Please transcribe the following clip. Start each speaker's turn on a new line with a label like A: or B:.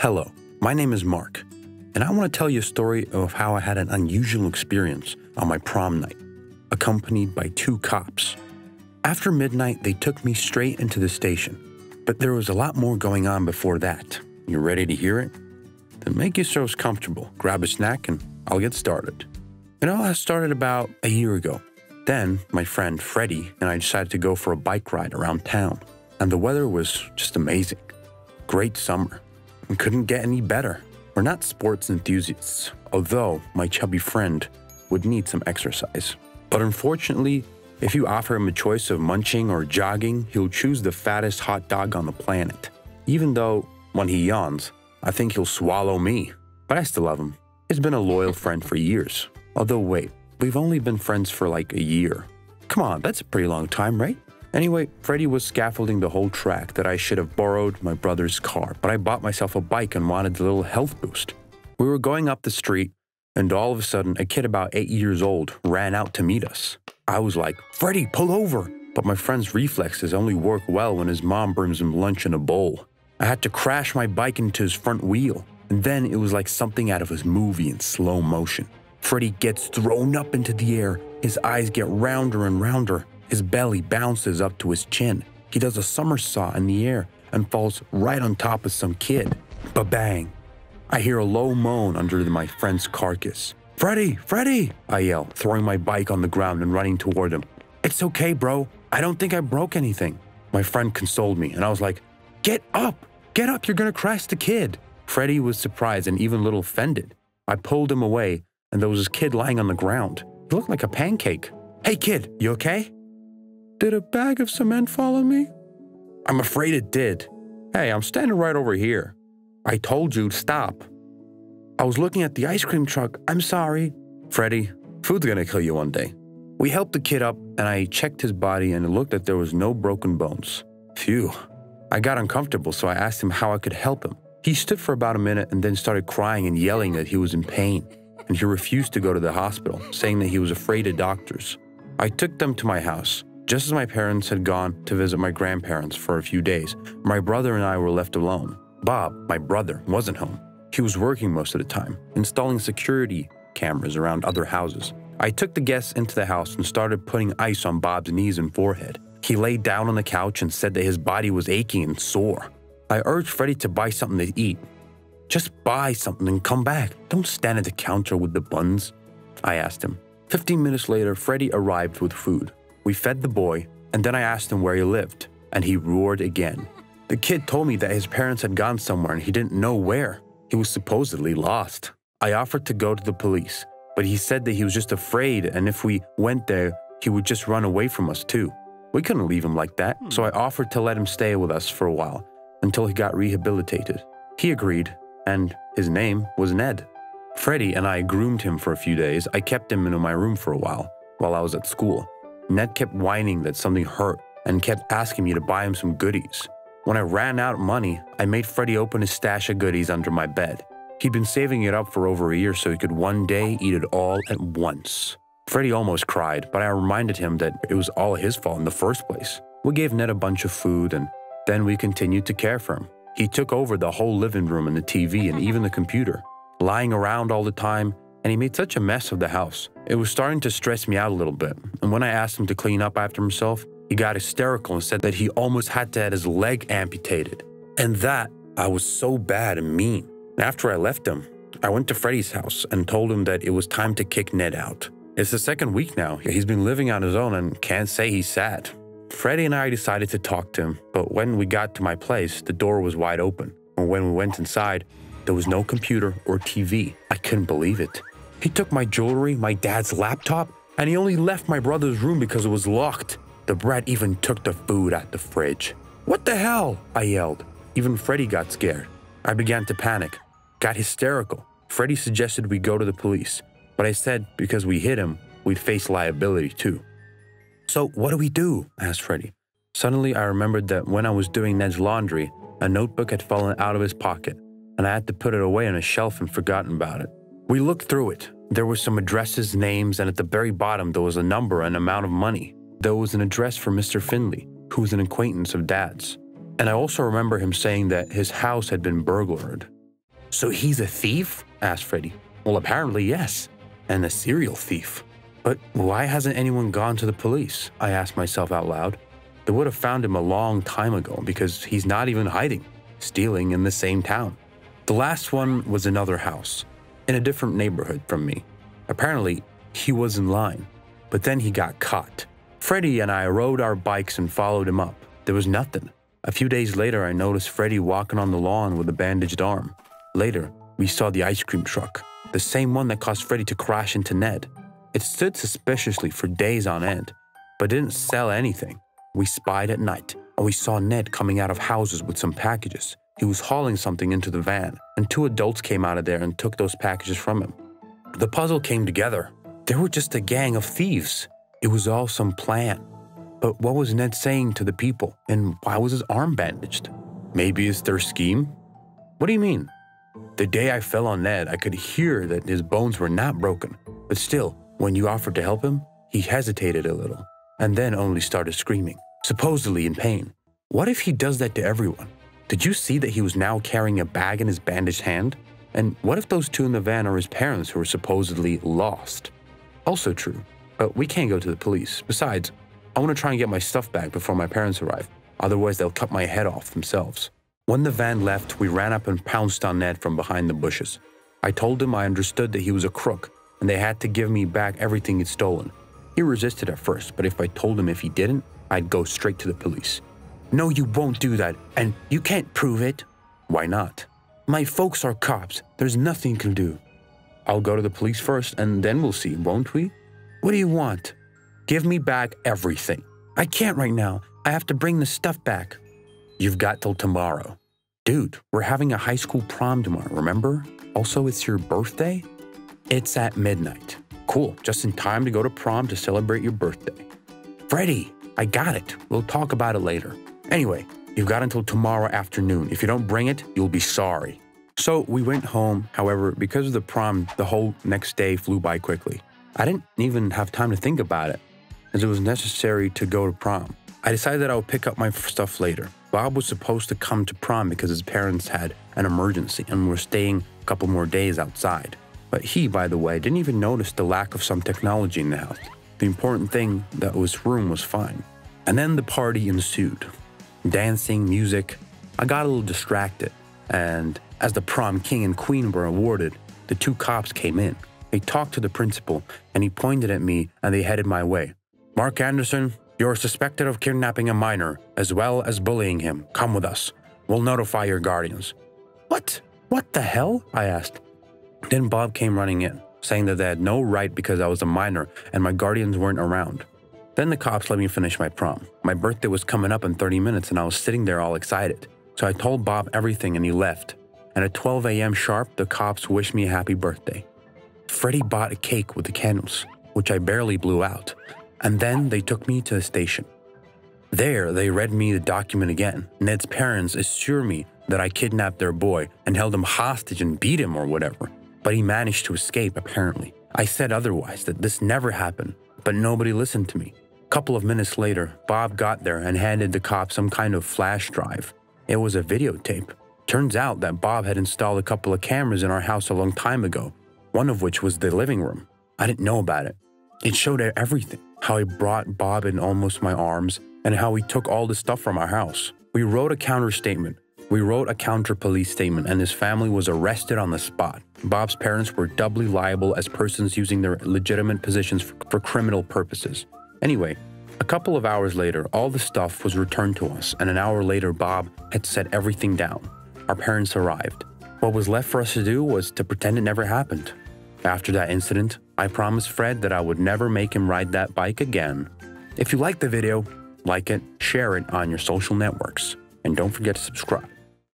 A: Hello, my name is Mark, and I want to tell you a story of how I had an unusual experience on my prom night, accompanied by two cops. After midnight, they took me straight into the station, but there was a lot more going on before that. You ready to hear it? Then make yourselves comfortable, grab a snack, and I'll get started. It all started about a year ago. Then, my friend Freddie and I decided to go for a bike ride around town, and the weather was just amazing. Great summer. And couldn't get any better. We're not sports enthusiasts, although my chubby friend would need some exercise. But unfortunately, if you offer him a choice of munching or jogging, he'll choose the fattest hot dog on the planet. Even though, when he yawns, I think he'll swallow me. But I still love him. He's been a loyal friend for years. Although wait, we've only been friends for like a year. Come on, that's a pretty long time, right? Anyway, Freddie was scaffolding the whole track that I should have borrowed my brother's car, but I bought myself a bike and wanted a little health boost. We were going up the street, and all of a sudden, a kid about 8 years old ran out to meet us. I was like, "Freddie, pull over!" But my friend's reflexes only work well when his mom brings him lunch in a bowl. I had to crash my bike into his front wheel, and then it was like something out of a movie in slow motion. Freddie gets thrown up into the air, his eyes get rounder and rounder. His belly bounces up to his chin. He does a somersault in the air and falls right on top of some kid. Ba-bang! I hear a low moan under my friend's carcass. "Freddie! Freddie!" I yell, throwing my bike on the ground and running toward him. "It's okay, bro. I don't think I broke anything." My friend consoled me, and I was like, "Get up! Get up! You're gonna crash the kid!" Freddie was surprised and even a little offended. I pulled him away, and there was this kid lying on the ground. He looked like a pancake. "Hey, kid, you okay?" "Did a bag of cement fall on me?" "I'm afraid it did." "Hey, I'm standing right over here." "I told you to stop." "I was looking at the ice cream truck. I'm sorry." "Freddie, food's gonna kill you one day." We helped the kid up, and I checked his body, and it looked like there was no broken bones. Phew. I got uncomfortable, so I asked him how I could help him. He stood for about a minute and then started crying and yelling that he was in pain, and he refused to go to the hospital, saying that he was afraid of doctors. I took them to my house. Just as my parents had gone to visit my grandparents for a few days, my brother and I were left alone. Bob, my brother, wasn't home. He was working most of the time, installing security cameras around other houses. I took the guests into the house and started putting ice on Bob's knees and forehead. He laid down on the couch and said that his body was aching and sore. I urged Freddie to buy something to eat. "Just buy something and come back. Don't stand at the counter with the buns," I asked him. 15 minutes later, Freddie arrived with food. We fed the boy, and then I asked him where he lived, and he roared again. The kid told me that his parents had gone somewhere and he didn't know where. He was supposedly lost. I offered to go to the police, but he said that he was just afraid, and if we went there, he would just run away from us too. We couldn't leave him like that, so I offered to let him stay with us for a while until he got rehabilitated. He agreed, and his name was Ned. Freddie and I groomed him for a few days. I kept him in my room for a while I was at school. Ned kept whining that something hurt and kept asking me to buy him some goodies. When I ran out of money, I made Freddie open his stash of goodies under my bed. He'd been saving it up for over a year so he could one day eat it all at once. Freddie almost cried, but I reminded him that it was all his fault in the first place. We gave Ned a bunch of food, and then we continued to care for him. He took over the whole living room and the TV and even the computer, lying around all the time, and he made such a mess of the house. It was starting to stress me out a little bit, and when I asked him to clean up after himself, he got hysterical and said that he almost had to have his leg amputated, and that I was so bad and mean. After I left him, I went to Freddie's house and told him that it was time to kick Ned out. It's the second week now. He's been living on his own and can't say he's sad. Freddie and I decided to talk to him, but when we got to my place, the door was wide open, and when we went inside, there was no computer or TV. I couldn't believe it. He took my jewelry, my dad's laptop, and he only left my brother's room because it was locked. The brat even took the food out the fridge. "What the hell?" I yelled. Even Freddie got scared. I began to panic, got hysterical. Freddie suggested we go to the police, but I said because we hit him, we'd face liability too. "So what do we do?" asked Freddie. Suddenly, I remembered that when I was doing Ned's laundry, a notebook had fallen out of his pocket, and I had to put it away on a shelf and forgotten about it. We looked through it. There were some addresses, names, and at the very bottom there was a number and amount of money. There was an address for Mr. Finley, who was an acquaintance of Dad's. And I also remember him saying that his house had been burglared. "So he's a thief?" asked Freddy. "Well, apparently yes, and a serial thief." "But why hasn't anyone gone to the police?" I asked myself out loud. They would have found him a long time ago because he's not even hiding, stealing in the same town. The last one was another house, in a different neighborhood from me. Apparently, he was in line, but then he got caught. Freddy and I rode our bikes and followed him up. There was nothing. A few days later, I noticed Freddy walking on the lawn with a bandaged arm. Later, we saw the ice cream truck, the same one that caused Freddy to crash into Ned. It stood suspiciously for days on end, but didn't sell anything. We spied at night, and we saw Ned coming out of houses with some packages. He was hauling something into the van, and 2 adults came out of there and took those packages from him. The puzzle came together. They were just a gang of thieves. It was all some plan. But what was Ned saying to the people, and why was his arm bandaged? Maybe it's their scheme? What do you mean? The day I fell on Ned, I could hear that his bones were not broken. But still, when you offered to help him, he hesitated a little, and then only started screaming, supposedly in pain. What if he does that to everyone? Did you see that he was now carrying a bag in his bandaged hand? And what if those 2 in the van are his parents who were supposedly lost? Also true, but we can't go to the police. Besides, I want to try and get my stuff back before my parents arrive. Otherwise, they'll cut my head off themselves. When the van left, we ran up and pounced on Ned from behind the bushes. I told him I understood that he was a crook, and they had to give me back everything he'd stolen. He resisted at first, but if I told him if he didn't, I'd go straight to the police. "No, you won't do that, and you can't prove it." "Why not?" "My folks are cops. There's nothing you can do." "I'll go to the police first, and then we'll see, won't we?" "What do you want?" "Give me back everything." "I can't right now. I have to bring the stuff back." "You've got till tomorrow." "Dude, we're having a high school prom tomorrow, remember? Also, it's your birthday?" "It's at midnight." "Cool, just in time to go to prom to celebrate your birthday." "Freddy, I got it. We'll talk about it later. Anyway, you've got until tomorrow afternoon. If you don't bring it, you'll be sorry." So we went home. However, because of the prom, the whole next day flew by quickly. I didn't even have time to think about it, as it was necessary to go to prom. I decided that I would pick up my stuff later. Bob was supposed to come to prom because his parents had an emergency and were staying a couple more days outside. But he, by the way, didn't even notice the lack of some technology in the house. The important thing that his room was fine. And then the party ensued. Dancing, music. I got a little distracted, and as the prom king and queen were awarded, the 2 cops came in. They talked to the principal, and he pointed at me, and they headed my way. "Mark Anderson, you're suspected of kidnapping a minor, as well as bullying him. Come with us. We'll notify your guardians." "What? What the hell?" I asked. Then Bob came running in, saying that they had no right because I was a minor and my guardians weren't around. Then the cops let me finish my prom. My birthday was coming up in 30 minutes and I was sitting there all excited. So I told Bob everything and he left. And at 12 a.m. sharp, the cops wished me a happy birthday. Freddy bought a cake with the candles, which I barely blew out. And then they took me to the station. There, they read me the document again. Ned's parents assure me that I kidnapped their boy and held him hostage and beat him or whatever. But he managed to escape, apparently. I said otherwise, that this never happened, but nobody listened to me. A couple of minutes later, Bob got there and handed the cops some kind of flash drive. It was a videotape. Turns out that Bob had installed a couple of cameras in our house a long time ago, one of which was the living room. I didn't know about it. It showed everything, how he brought Bob in almost my arms, and how he took all the stuff from our house. We wrote a counter police statement, and his family was arrested on the spot. Bob's parents were doubly liable as persons using their legitimate positions for criminal purposes. Anyway, a couple of hours later, all the stuff was returned to us, and an hour later, Bob had set everything down. Our parents arrived. What was left for us to do was to pretend it never happened. After that incident, I promised Fred that I would never make him ride that bike again. If you liked the video, like it, share it on your social networks, and don't forget to subscribe.